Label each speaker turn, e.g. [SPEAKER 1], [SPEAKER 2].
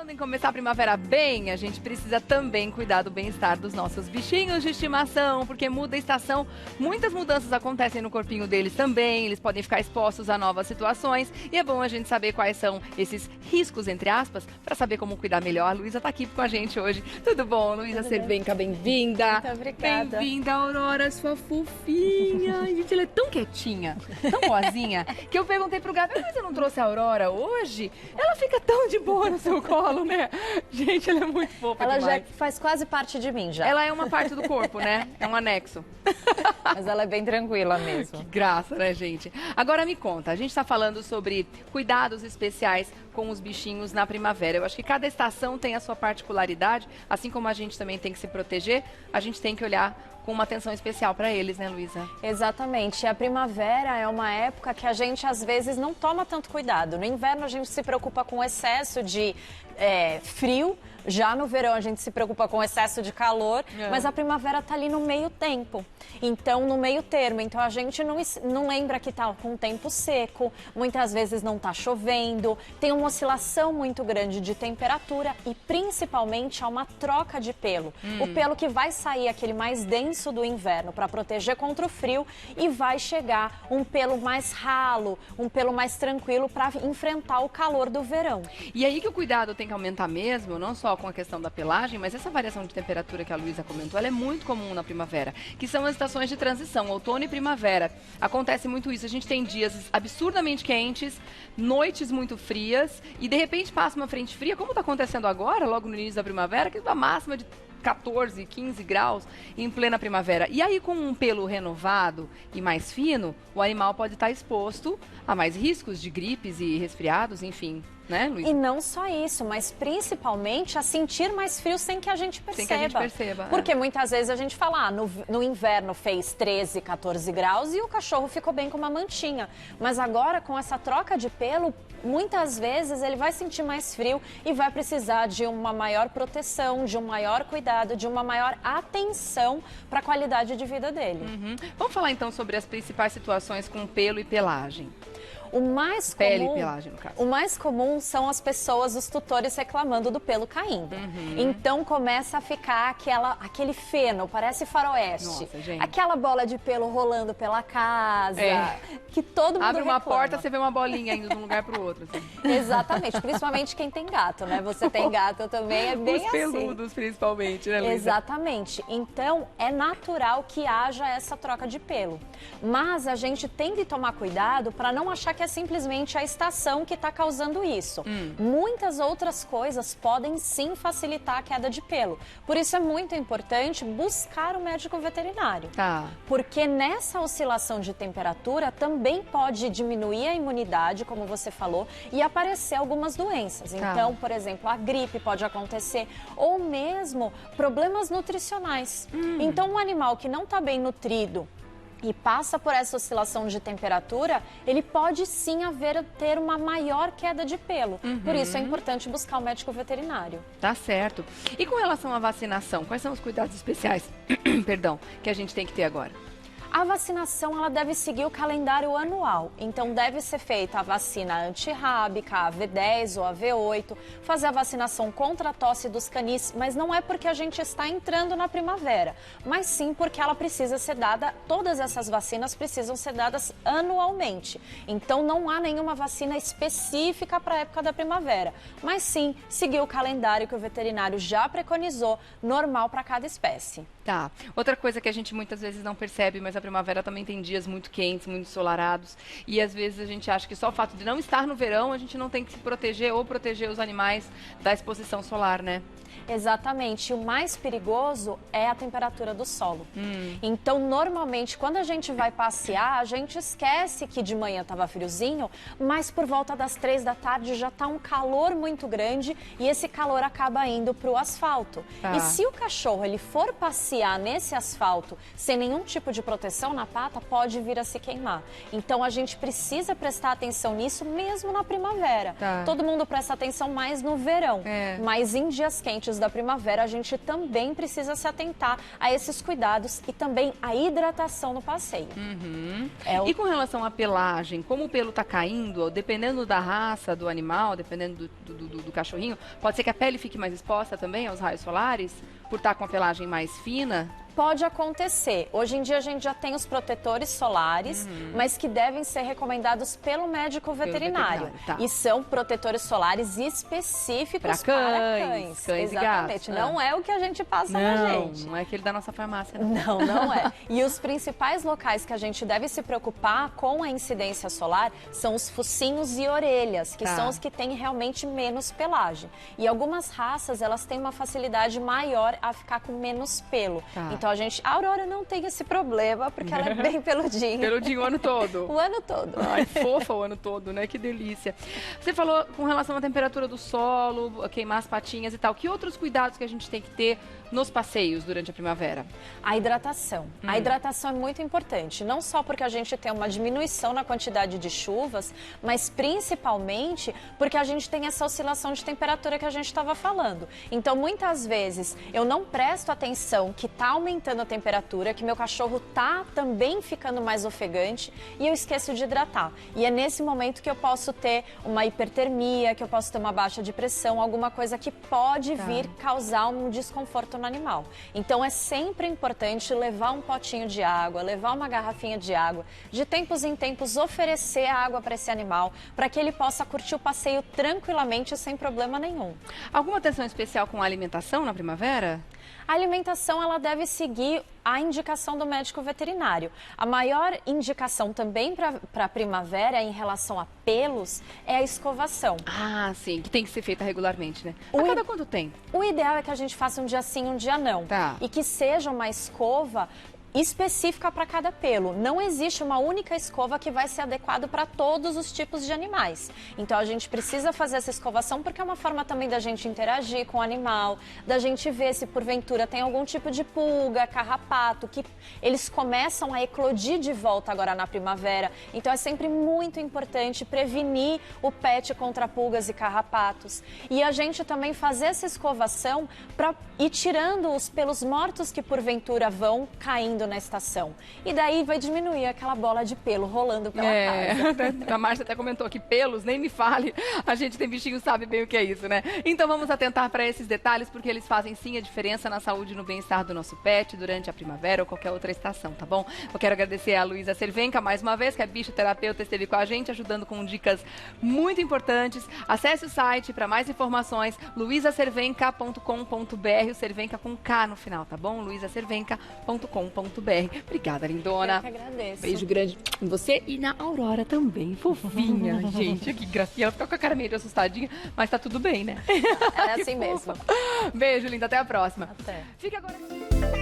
[SPEAKER 1] Falando em começar a primavera bem, a gente precisa também cuidar do bem-estar dos nossos bichinhos de estimação, porque muda a estação, muitas mudanças acontecem no corpinho deles também, eles podem ficar expostos a novas situações e é bom a gente saber quais são esses riscos, entre aspas, para saber como cuidar melhor. A Luísa tá aqui com a gente hoje. Tudo bom, Luísa Cervenka? Bem-vinda.
[SPEAKER 2] Muito obrigada.
[SPEAKER 1] Bem-vinda, Aurora, sua fofinha. Gente, ela é tão quietinha, tão boazinha, que eu perguntei pro Gabi, mas eu não trouxe a Aurora hoje? Ela fica tão de boa no seu colo, né? Gente, ela é muito fofa
[SPEAKER 2] Ela
[SPEAKER 1] demais.
[SPEAKER 2] já faz quase parte de mim, já.
[SPEAKER 1] Ela é uma parte do corpo, né? É um anexo.
[SPEAKER 2] Mas ela é bem tranquila mesmo.
[SPEAKER 1] Que graça, né, gente? Agora me conta, a gente está falando sobre cuidados especiais com os bichinhos na primavera. Eu acho que cada estação tem a sua particularidade, assim como a gente também tem que se proteger, a gente tem que olhar com uma atenção especial para eles, né, Luísa?
[SPEAKER 2] Exatamente. A primavera é uma época que a gente, às vezes, não toma tanto cuidado. No inverno, a gente se preocupa com o excesso de frio. Já no verão, a gente se preocupa com o excesso de calor. Mas a primavera está ali no meio tempo. Então, no meio termo. Então, a gente não lembra que está com o tempo seco. Muitas vezes não está chovendo. Tem uma oscilação muito grande de temperatura. E, principalmente, há uma troca de pelo. O pelo que vai sair, aquele mais denso do inverno, para proteger contra o frio. E vai chegar um pelo mais ralo, um pelo mais tranquilo para enfrentar o calor do verão.
[SPEAKER 1] E aí que o cuidado tem que aumentar mesmo, não só com a questão da pelagem, mas essa variação de temperatura que a Luísa comentou, ela é muito comum na primavera, que são as estações de transição, outono e primavera. Acontece muito isso, a gente tem dias absurdamente quentes, noites muito frias, e de repente passa uma frente fria, como está acontecendo agora, logo no início da primavera, que é uma máxima de 14, 15 graus em plena primavera. E aí, com um pelo renovado e mais fino, o animal pode estar exposto a mais riscos de gripes e resfriados, enfim, né, Luísa?
[SPEAKER 2] E não só isso, mas principalmente a sentir mais frio sem que a gente perceba.
[SPEAKER 1] Sem que a gente perceba.
[SPEAKER 2] Porque muitas vezes a gente fala, no inverno fez 13, 14 graus e o cachorro ficou bem com uma mantinha. Mas agora, com essa troca de pelo, muitas vezes ele vai sentir mais frio e vai precisar de uma maior proteção, de um maior cuidado, de uma maior atenção para a qualidade de vida dele.
[SPEAKER 1] Vamos falar então sobre as principais situações com pelo e pelagem.
[SPEAKER 2] O mais
[SPEAKER 1] Pele
[SPEAKER 2] comum,
[SPEAKER 1] e pelagem, no caso.
[SPEAKER 2] O mais comum são as pessoas, os tutores reclamando do pelo caindo. Então começa a ficar aquele feno, parece faroeste.
[SPEAKER 1] Nossa, gente.
[SPEAKER 2] Aquela bola de pelo rolando pela casa, que todo mundo
[SPEAKER 1] Abre uma
[SPEAKER 2] reclama.
[SPEAKER 1] porta, você vê uma bolinha indo de um lugar para o outro. Assim.
[SPEAKER 2] Exatamente, principalmente quem tem gato, né? Você tem gato também, é bem
[SPEAKER 1] Os peludos, principalmente, né, Luísa?
[SPEAKER 2] Exatamente. Então, é natural que haja essa troca de pelo. Mas a gente tem que tomar cuidado para não achar que é simplesmente a estação que está causando isso. Muitas outras coisas podem sim facilitar a queda de pelo. Por isso é muito importante buscar o médico veterinário.
[SPEAKER 1] Tá.
[SPEAKER 2] Porque nessa oscilação de temperatura também pode diminuir a imunidade, como você falou, e aparecer algumas doenças. Então, por exemplo, a gripe pode acontecer, ou mesmo problemas nutricionais. Então, um animal que não está bem nutrido e passa por essa oscilação de temperatura, ele pode sim ter uma maior queda de pelo. Por isso é importante buscar um médico veterinário.
[SPEAKER 1] Tá certo. E com relação à vacinação, quais são os cuidados especiais, perdão, que a gente tem que ter agora?
[SPEAKER 2] A vacinação ela deve seguir o calendário anual, então deve ser feita a vacina antirrábica, a AV10 ou a AV8, fazer a vacinação contra a tosse dos canis, mas não é porque a gente está entrando na primavera, mas sim porque ela precisa ser dada, todas essas vacinas precisam ser dadas anualmente. Então não há nenhuma vacina específica para a época da primavera, mas sim seguir o calendário que o veterinário já preconizou, normal para cada espécie.
[SPEAKER 1] Tá. Outra coisa que a gente muitas vezes não percebe, mas a primavera também tem dias muito quentes, muito ensolarados. E às vezes a gente acha que só o fato de não estar no verão, a gente não tem que se proteger ou proteger os animais da exposição solar, né?
[SPEAKER 2] Exatamente. O mais perigoso é a temperatura do solo. Então, normalmente, quando a gente vai passear, a gente esquece que de manhã estava friozinho, mas por volta das 3 da tarde já está um calor muito grande e esse calor acaba indo para o asfalto. E se o cachorro ele for passear passear nesse asfalto sem nenhum tipo de proteção na pata, pode vir a se queimar. Então a gente precisa prestar atenção nisso mesmo na primavera.
[SPEAKER 1] Tá.
[SPEAKER 2] Todo mundo presta atenção mais no verão,
[SPEAKER 1] É.
[SPEAKER 2] mas em dias quentes da primavera a gente também precisa se atentar a esses cuidados e também a hidratação no passeio.
[SPEAKER 1] E com relação à pelagem, como o pelo está caindo, dependendo da raça do animal, dependendo do cachorrinho, pode ser que a pele fique mais exposta também aos raios solares, por estar com a pelagem mais fina?
[SPEAKER 2] Pode acontecer. Hoje em dia a gente já tem os protetores solares, mas que devem ser recomendados pelo médico veterinário.
[SPEAKER 1] Tá.
[SPEAKER 2] E são protetores solares específicos
[SPEAKER 1] Pra
[SPEAKER 2] para
[SPEAKER 1] cães,
[SPEAKER 2] cães.
[SPEAKER 1] cães e
[SPEAKER 2] Exatamente.
[SPEAKER 1] gatos.
[SPEAKER 2] Não é o que a gente passa na gente.
[SPEAKER 1] Não é aquele da nossa farmácia, não.
[SPEAKER 2] Não, não é. E os principais locais que a gente deve se preocupar com a incidência solar são os focinhos e orelhas, que
[SPEAKER 1] Tá.
[SPEAKER 2] são os que têm realmente menos pelagem. E algumas raças, elas têm uma facilidade maior a ficar com menos pelo.
[SPEAKER 1] Tá.
[SPEAKER 2] Então a Aurora não tem esse problema, porque ela é bem peludinha.
[SPEAKER 1] Peludinho o ano todo.
[SPEAKER 2] O ano todo.
[SPEAKER 1] Ai, fofa o ano todo, né? Que delícia. Você falou com relação à temperatura do solo, queimar as patinhas e tal. Que outros cuidados que a gente tem que ter nos passeios durante a primavera?
[SPEAKER 2] A hidratação. A hidratação é muito importante, não só porque a gente tem uma diminuição na quantidade de chuvas, mas principalmente porque a gente tem essa oscilação de temperatura que a gente estava falando. Então, muitas vezes, eu não presto atenção que está aumentando a temperatura, que meu cachorro está também ficando mais ofegante e eu esqueço de hidratar. E é nesse momento que eu posso ter uma hipertermia, que eu posso ter uma baixa de pressão, alguma coisa que pode vir causar um desconforto no animal. Então é sempre importante levar um potinho de água, levar uma garrafinha de água, de tempos em tempos oferecer água para esse animal, para que ele possa curtir o passeio tranquilamente sem problema nenhum.
[SPEAKER 1] Alguma atenção especial com a alimentação na primavera?
[SPEAKER 2] A alimentação ela deve seguir a indicação do médico veterinário. A maior indicação também para a primavera em relação a pelos é a escovação.
[SPEAKER 1] Ah, sim, que tem que ser feita regularmente, né?
[SPEAKER 2] O
[SPEAKER 1] A cada quanto tempo?
[SPEAKER 2] O ideal é que a gente faça um dia sim, um dia não.
[SPEAKER 1] Tá.
[SPEAKER 2] E que seja uma escova específica para cada pelo. Não existe uma única escova que vai ser adequada para todos os tipos de animais. Então a gente precisa fazer essa escovação porque é uma forma também da gente interagir com o animal, da gente ver se porventura tem algum tipo de pulga, carrapato, que eles começam a eclodir de volta agora na primavera. Então é sempre muito importante prevenir o pet contra pulgas e carrapatos. E a gente também fazer essa escovação para ir tirando os pelos mortos que porventura vão caindo na estação. E daí vai diminuir aquela bola de pelo rolando pela casa.
[SPEAKER 1] A Márcia até comentou aqui, pelos, nem me fale. A gente tem bichinho, sabe bem o que é isso, né? Então vamos atentar para esses detalhes, porque eles fazem sim a diferença na saúde e no bem-estar do nosso pet durante a primavera ou qualquer outra estação, tá bom? Eu quero agradecer a Luísa Cervenka mais uma vez, que é bichoterapeuta, esteve com a gente, ajudando com dicas muito importantes. Acesse o site para mais informações, luisacervenka.com.br, o Cervenka com K no final, tá bom? luisacervenka.com.br. Obrigada, lindona.
[SPEAKER 2] Eu que agradeço.
[SPEAKER 1] Beijo grande em você e na Aurora também. Fofinha, gente. Que gracinha. Ela fica com a cara meio assustadinha, mas tá tudo bem, né?
[SPEAKER 2] É assim mesmo.
[SPEAKER 1] Beijo, linda. Até a próxima.
[SPEAKER 2] Até.
[SPEAKER 1] Fica agora...